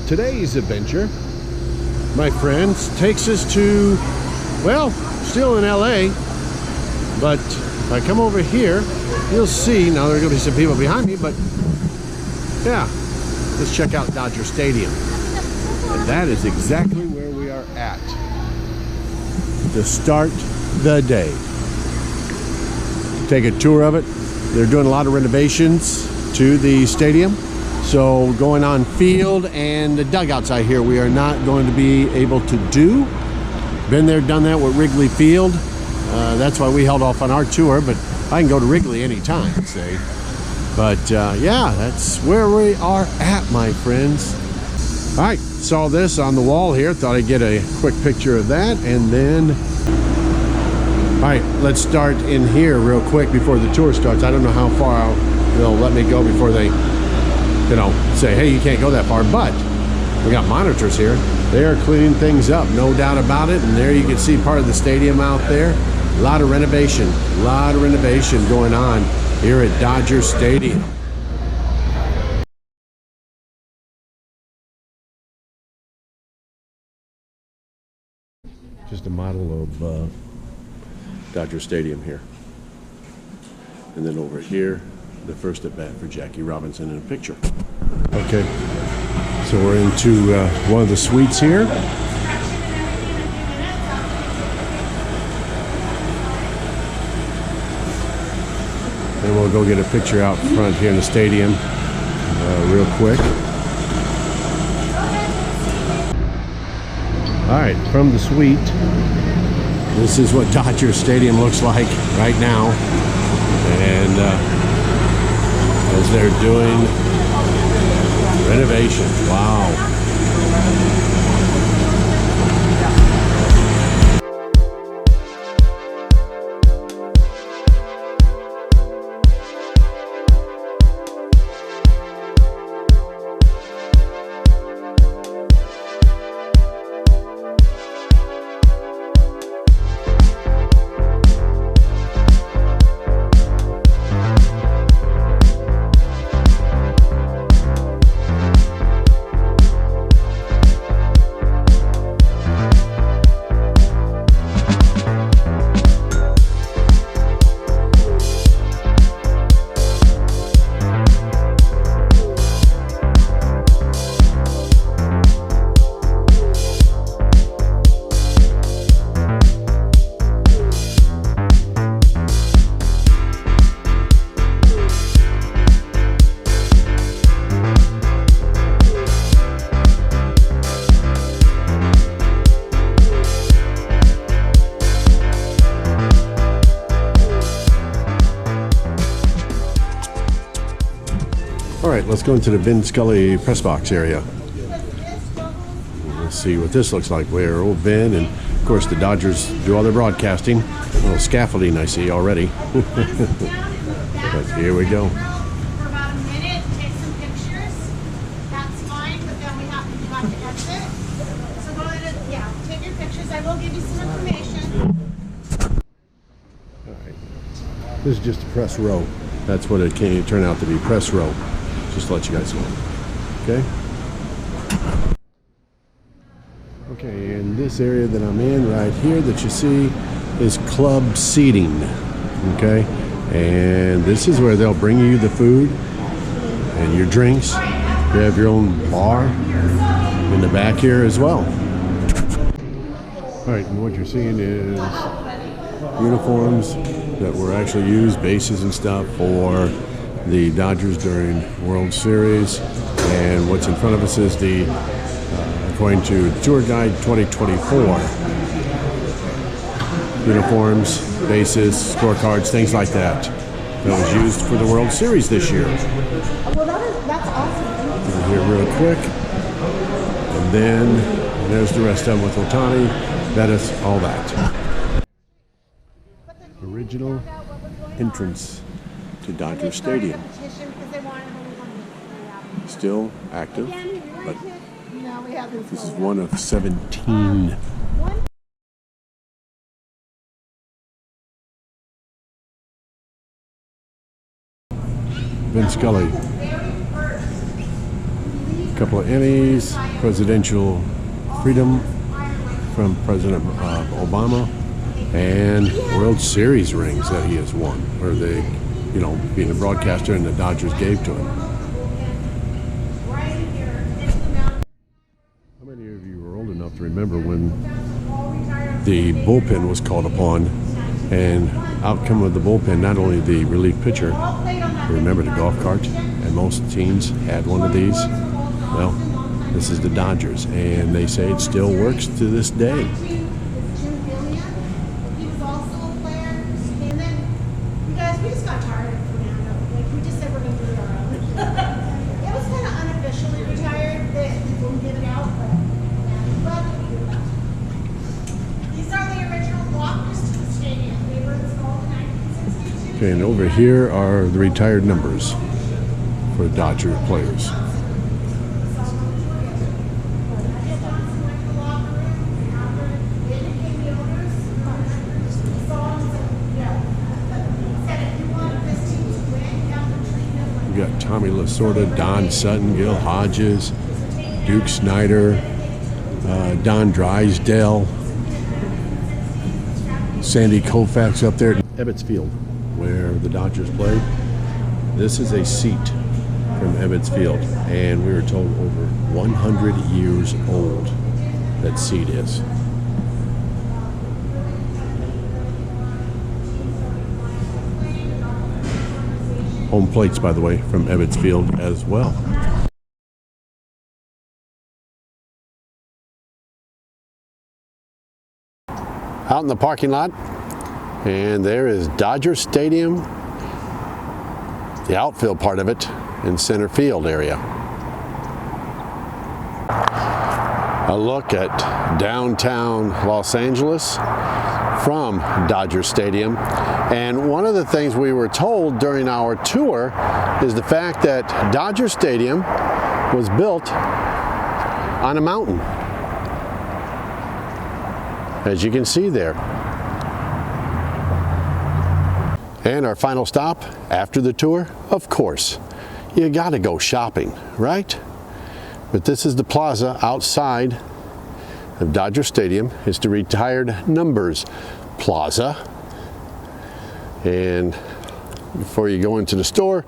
Today's adventure, my friends, takes us to, well, still in LA, but if I come over here, you'll see, now there are going to be some people behind me, but yeah, let's check out Dodger Stadium. And that is exactly where we are at to start the day. Take a tour of it. They're doing a lot of renovations to the stadium. So going on field and the dugouts I hear we are not going to be able to do. Been there, done that with Wrigley Field. That's why we held off on our tour, but I can go to Wrigley anytime, say. But yeah, that's where we are at, my friends. All right, saw this on the wall here. Thought I'd get a quick picture of that, and then, all right, let's start in here real quick before the tour starts. I don't know how far they'll let me go before they, you know, say, hey, you can't go that far, but we got monitors here. They are cleaning things up, no doubt about it. And there you can see part of the stadium out there. A lot of renovation going on here at Dodger Stadium. Just a model of Dodger Stadium here. And then over here, the first at bat for Jackie Robinson in a picture. Okay, so we're into one of the suites here. And we'll go get a picture out front here in the stadium real quick. All right, from the suite, this is what Dodger Stadium looks like right now. And as they're doing renovation. Wow. All right, let's go into the Vin Scully press box area. Let's see what this looks like. Where old Vin and, of course, the Dodgers do all their broadcasting. A little scaffolding I see already. But here we go. For about a minute, take some pictures. That's fine, but then we have to exit. So go ahead and, yeah, take your pictures. I will give you some information. All right. This is just a press row. That's what it can turn out to be, press row. Just to let you guys know. Okay? Okay, and this area that I'm in right here that you see is club seating. Okay? And this is where they'll bring you the food and your drinks. You have your own bar in the back here as well. All right, and what you're seeing is uniforms that were actually used, bases and stuff, for the Dodgers during World Series. And what's in front of us is the, according to Tour Guide 2024, uniforms, bases, scorecards, things like that. That was used for the World Series this year. Well, that's awesome. Here real quick. And then there's the rest of them with Ohtani, Bettis, all that. Original entrance to Dodger Stadium. Still active, but this is one of 17. Vin Scully. A couple of Emmys, Presidential Freedom from President Obama, and World Series rings that he has won, or they, you know, being a broadcaster and the Dodgers gave to him. How many of you were old enough to remember when the bullpen was called upon, and outcome of the bullpen, not only the relief pitcher, remember the golf cart, and most teams had one of these? Well, this is the Dodgers, and they say it still works to this day. Okay, and over here are the retired numbers for Dodger players. We got Tommy Lasorda, Don Sutton, Gil Hodges, Duke Snyder, Don Drysdale, Sandy Koufax up there at Ebbets Field, where the Dodgers play. This is a seat from Ebbets Field, and we were told over 100 years old that seat is. Home plates, by the way, from Ebbets Field as well. Out in the parking lot, and there is Dodger Stadium, the outfield part of it, in center field area. A look at downtown Los Angeles from Dodger Stadium. And one of the things we were told during our tour is the fact that Dodger Stadium was built on a mountain, as you can see there. And our final stop after the tour, of course, you gotta go shopping, right? But this is the plaza outside of Dodger Stadium. It's the Retired Numbers Plaza. And before you go into the store,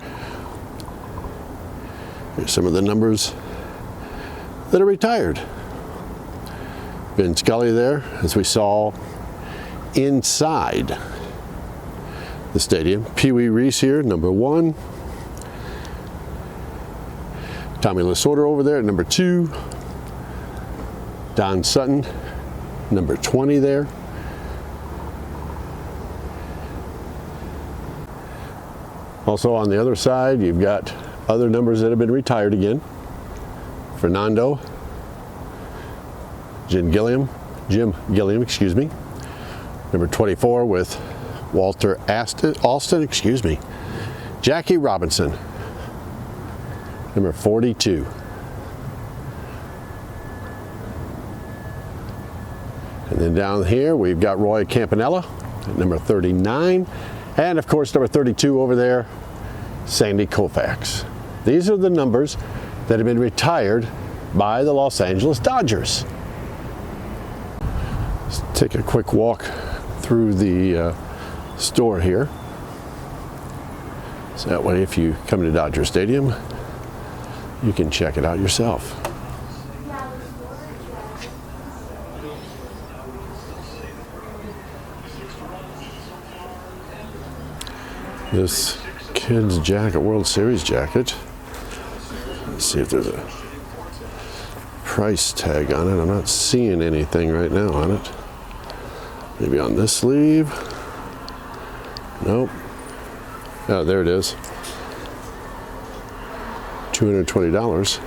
here's some of the numbers that are retired. Vin Scully there, as we saw inside the stadium. Pee Wee Reese here, number 1. Tommy Lasorda over there at number 2. Don Sutton, number 20 there. Also on the other side, you've got other numbers that have been retired again. Fernando, Jim Gilliam, number 24 with Walter Alston, Jackie Robinson, number 42. And then down here we've got Roy Campanella at number 39, and of course number 32 over there, Sandy Koufax. These are the numbers that have been retired by the Los Angeles Dodgers. Let's take a quick walk through the store here. So that way if you come to Dodger Stadium, you can check it out yourself. This kid's jacket, World Series jacket. Let's see if there's a price tag on it. I'm not seeing anything right now on it. Maybe on this sleeve. Nope. Oh, there it is. $220.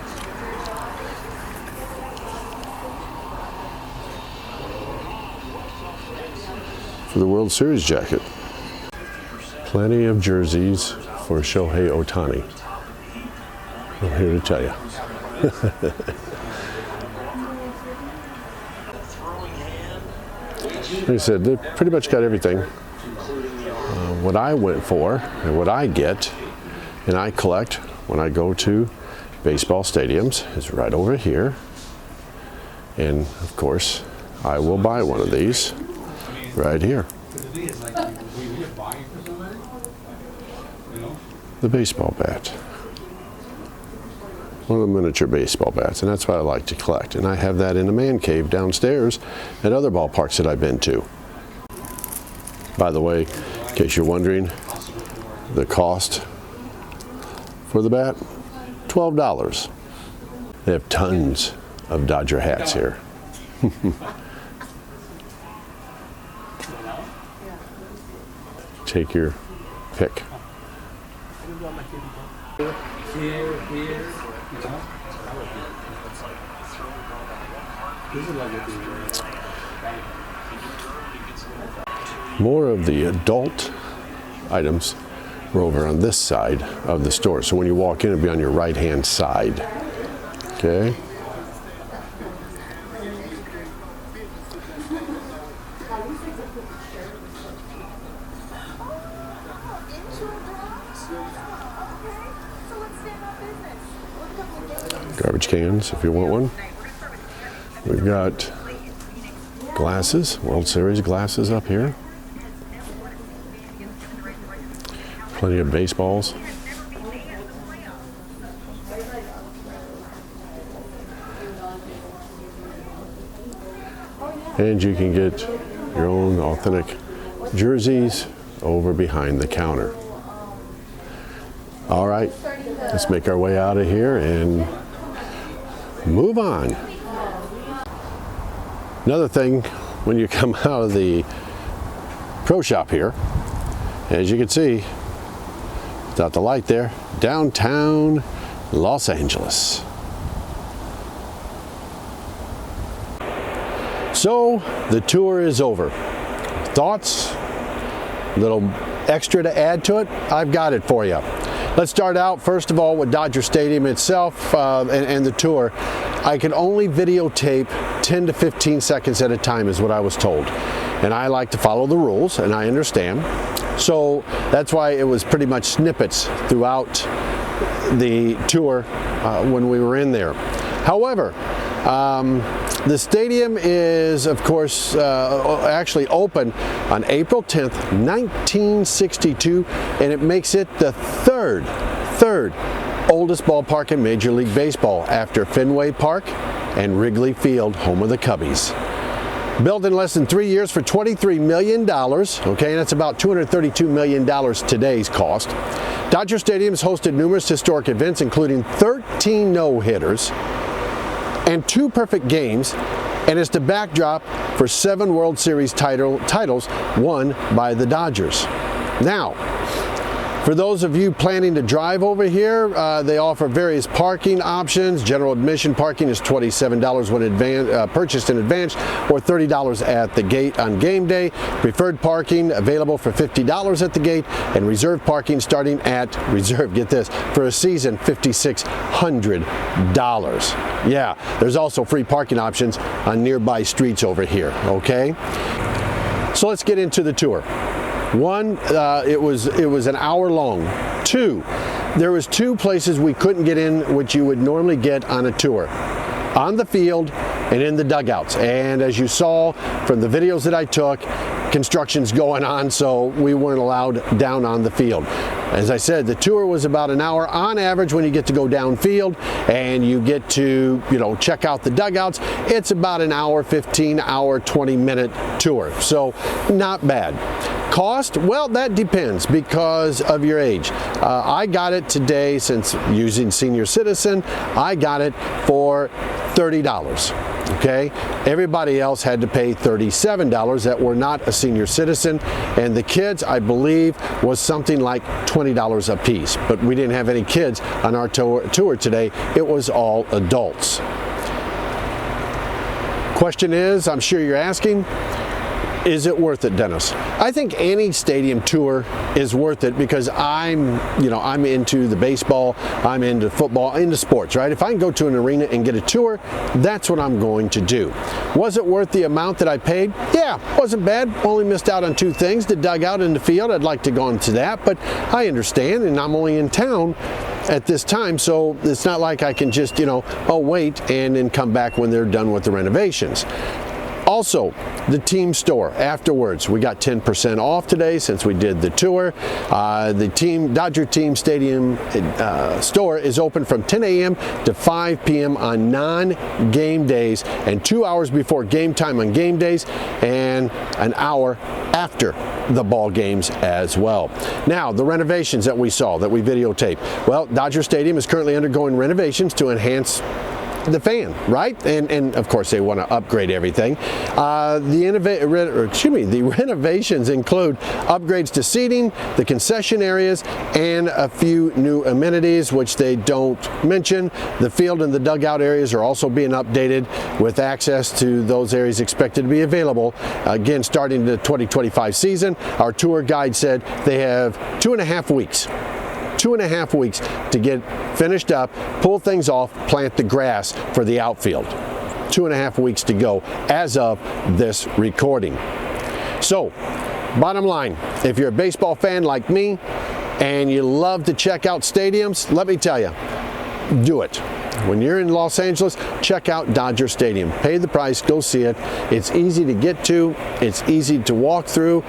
For the World Series jacket. Plenty of jerseys for Shohei Ohtani. I'm here to tell you. Like I said, they pretty much got everything. What I went for and what I get and I collect when I go to baseball stadiums is right over here. And of course, I will buy one of these right here. The baseball bat. One of the miniature baseball bats, and that's what I like to collect. And I have that in a man cave downstairs at other ballparks that I've been to. By the way, in case you're wondering, the cost for the bat, $12. They have tons of Dodger hats here. Take your pick. More of the adult items are over on this side of the store. So when you walk in, it'll be on your right-hand side. Okay. Garbage cans, if you want one. We've got glasses, World Series glasses up here. Plenty of baseballs. And you can get your own authentic jerseys over behind the counter. All right, let's make our way out of here and move on. Another thing, when you come out of the pro shop here, as you can see, without the light there, downtown Los Angeles. So the tour is over. Thoughts? Little extra to add to it? I've got it for you. Let's start out first of all with Dodger Stadium itself and the tour. I can only videotape 10 to 15 seconds at a time is what I was told. And I like to follow the rules, and I understand. So that's why it was pretty much snippets throughout the tour when we were in there. However, the stadium is, of course, actually opened on April 10th, 1962, and it makes it the third oldest ballpark in Major League Baseball after Fenway Park and Wrigley Field, home of the Cubbies. Built in less than 3 years for $23 million, okay, and that's about $232 million today's cost. Dodger Stadium has hosted numerous historic events, including 13 no-hitters and 2 perfect games, and it's the backdrop for 7 World Series titles won by the Dodgers. Now, for those of you planning to drive over here, they offer various parking options. General admission parking is $27 when purchased in advance, or $30 at the gate on game day. Preferred parking available for $50 at the gate, and reserved parking starting at, get this, for a season, $5,600. Yeah, there's also free parking options on nearby streets over here, okay? So let's get into the tour. 1, it was an hour long. 2, there was 2 places we couldn't get in which you would normally get on a tour. On the field and in the dugouts. And as you saw from the videos that I took, construction's going on, so we weren't allowed down on the field. As I said, the tour was about an hour on average when you get to go downfield and you get to, check out the dugouts. It's about an hour 15, hour 20-minute tour. So not bad. Cost? Well, that depends because of your age. I got it today, since using Senior Citizen, I got it for $30. Okay, everybody else had to pay $37 that were not a senior citizen, and the kids, I believe, was something like $20 a piece. But we didn't have any kids on our tour today. It was all adults. Question is, I'm sure you're asking, is it worth it, Dennis? I think any stadium tour is worth it because I'm into the baseball, I'm into football, into sports, right? If I can go to an arena and get a tour, that's what I'm going to do. Was it worth the amount that I paid? Yeah, wasn't bad. Only missed out on 2 things, the dugout and the field. I'd like to go into that, but I understand, and I'm only in town at this time, so it's not like I can just, oh, wait and then come back when they're done with the renovations. Also, the team store afterwards. We got 10% off today since we did the tour. The Dodger Team Stadium store is open from 10 a.m. to 5 p.m. on non-game days, and 2 hours before game time on game days, and an hour after the ball games as well. Now, the renovations that we saw, that we videotaped. Well, Dodger Stadium is currently undergoing renovations to enhance the fan, right? And of course they want to upgrade everything. The renovations include upgrades to seating, the concession areas, and a few new amenities which they don't mention. The field and the dugout areas are also being updated, with access to those areas expected to be available again starting the 2025 season. Our tour guide said they have 2.5 weeks. 2.5 weeks to get finished up, pull things off, plant the grass for the outfield. 2.5 weeks to go as of this recording. So, bottom line, if you're a baseball fan like me and you love to check out stadiums, let me tell you, do it. When you're in Los Angeles, check out Dodger Stadium. Pay the price, go see it. It's easy to get to. It's easy to walk through.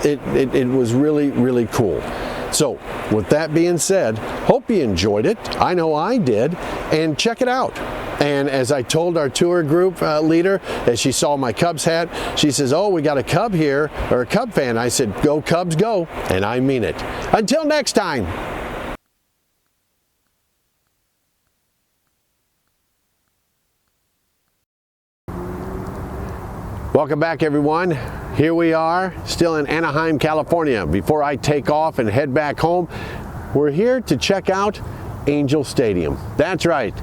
It was really, really cool. So, with that being said, hope you enjoyed it. I know I did. And check it out. And as I told our tour group leader, as she saw my Cubs hat, she says, oh, we got a Cub here, or a Cub fan. I said, go Cubs, go. And I mean it. Until next time. Welcome back, everyone. Here we are, still in Anaheim, California. Before I take off and head back home, we're here to check out Angel Stadium. That's right,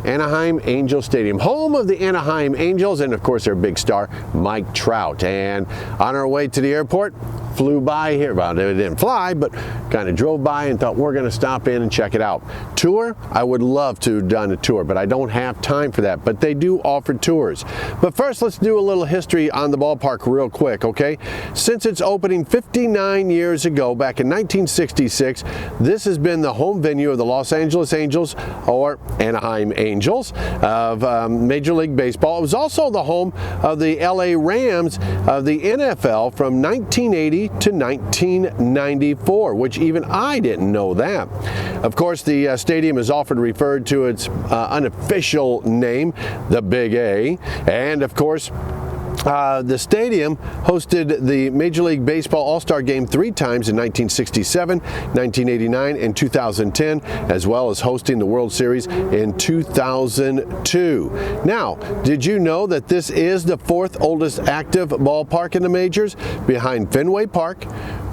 Anaheim Angel Stadium, home of the Anaheim Angels, and of course their big star, Mike Trout. And on our way to the airport, flew by here. Well, it didn't fly, but kind of drove by and thought we're going to stop in and check it out. Tour, I would love to have done a tour, but I don't have time for that. But they do offer tours. But first, let's do a little history on the ballpark real quick, okay? Since its opening 59 years ago, back in 1966, this has been the home venue of the Los Angeles Angels, or Anaheim Angels, of Major League Baseball. It was also the home of the LA Rams of the NFL from 1980 to 1994, which even I didn't know that. Of course, the stadium is often referred to its unofficial name, the Big A, and of course, the stadium hosted the Major League Baseball All-Star Game 3 times in 1967, 1989, and 2010, as well as hosting the World Series in 2002. Now, did you know that this is the 4th oldest active ballpark in the majors, behind Fenway Park,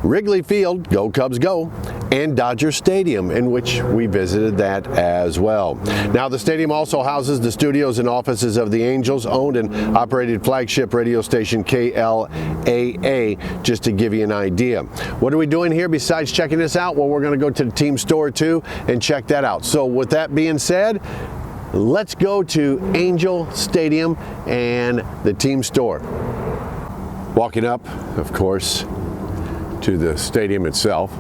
Wrigley Field, go Cubs go, and Dodger Stadium, in which we visited that as well. Now, the stadium also houses the studios and offices of the Angels' owned and operated flagship radio station KLAA, just to give you an idea. What are we doing here besides checking this out? Well, we're going to go to the team store too and check that out. So with that being said, let's go to Angel Stadium and the team store. Walking up, of course, to the stadium itself.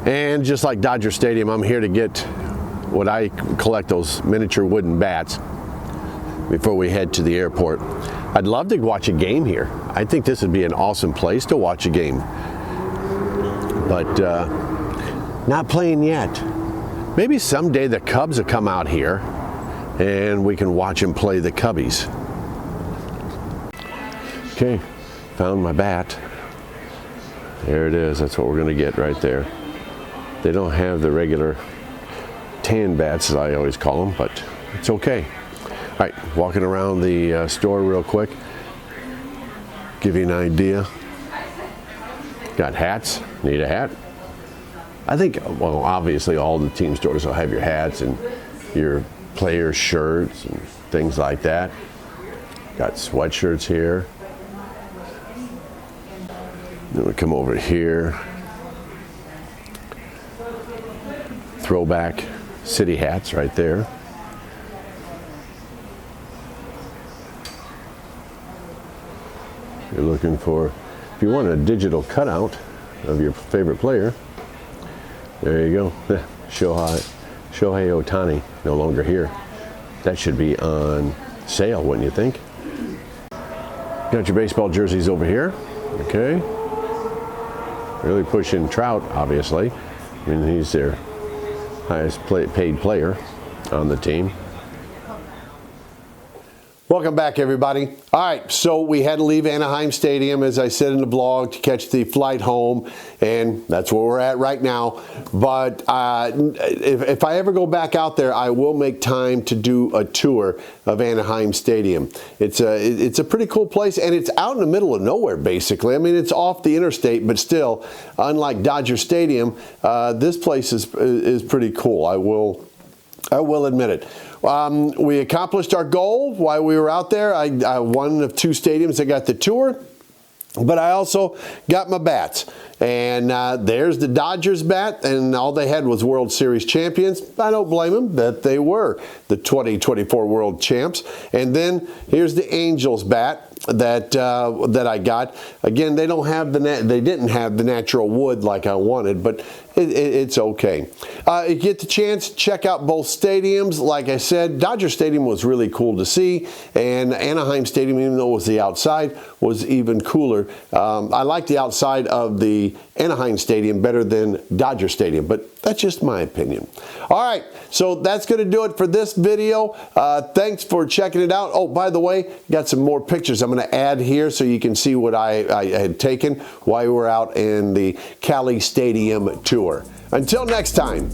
And just like Dodger Stadium, I'm here to get what I collect, those miniature wooden bats, before we head to the airport. I'd love to watch a game here. I think this would be an awesome place to watch a game. But not playing yet. Maybe someday the Cubs will come out here and we can watch them play the Cubbies. Okay, found my bat. There it is. That's what we're going to get right there. They don't have the regular tan bats, as I always call them, but it's okay. All right, walking around the store real quick. Give you an idea. Got hats. Need a hat? I think, well, obviously all the team stores will have your hats and your player shirts and things like that. Got sweatshirts here. Then we come over here. Throwback city hats right there. You're looking for, if you want a digital cutout of your favorite player, There you go. Shohei Ohtani, no longer here. That should be on sale, wouldn't you think? Got your baseball jerseys over here. Okay. Really pushing Trout, obviously. I mean, he's their highest paid player on the team. Welcome back, everybody. All right, so we had to leave Anaheim Stadium, as I said in the blog, to catch the flight home, and that's where we're at right now. But if I ever go back out there, I will make time to do a tour of Anaheim Stadium. It's a pretty cool place, and it's out in the middle of nowhere, basically. I mean, it's off the interstate, but still, unlike Dodger Stadium, this place is pretty cool. I will admit it. We accomplished our goal while we were out there. I one of 2 stadiums that got the tour, but I also got my bats. And there's the Dodgers bat, and all they had was World Series champions. I don't blame them that they were the 2024 World Champs. And then here's the Angels bat that I got. Again, they didn't have the natural wood like I wanted, but it's okay. You get the chance, check out both stadiums. Like I said, Dodger Stadium was really cool to see, and Anaheim Stadium, even though it was the outside, was even cooler. I like the outside of the Anaheim Stadium better than Dodger Stadium, but that's just my opinion. All right, so that's going to do it for this video. Thanks for checking it out. Oh, by the way, got some more pictures I'm going to add here so you can see what I had taken while we were out in the Cali Stadium tour. Until next time.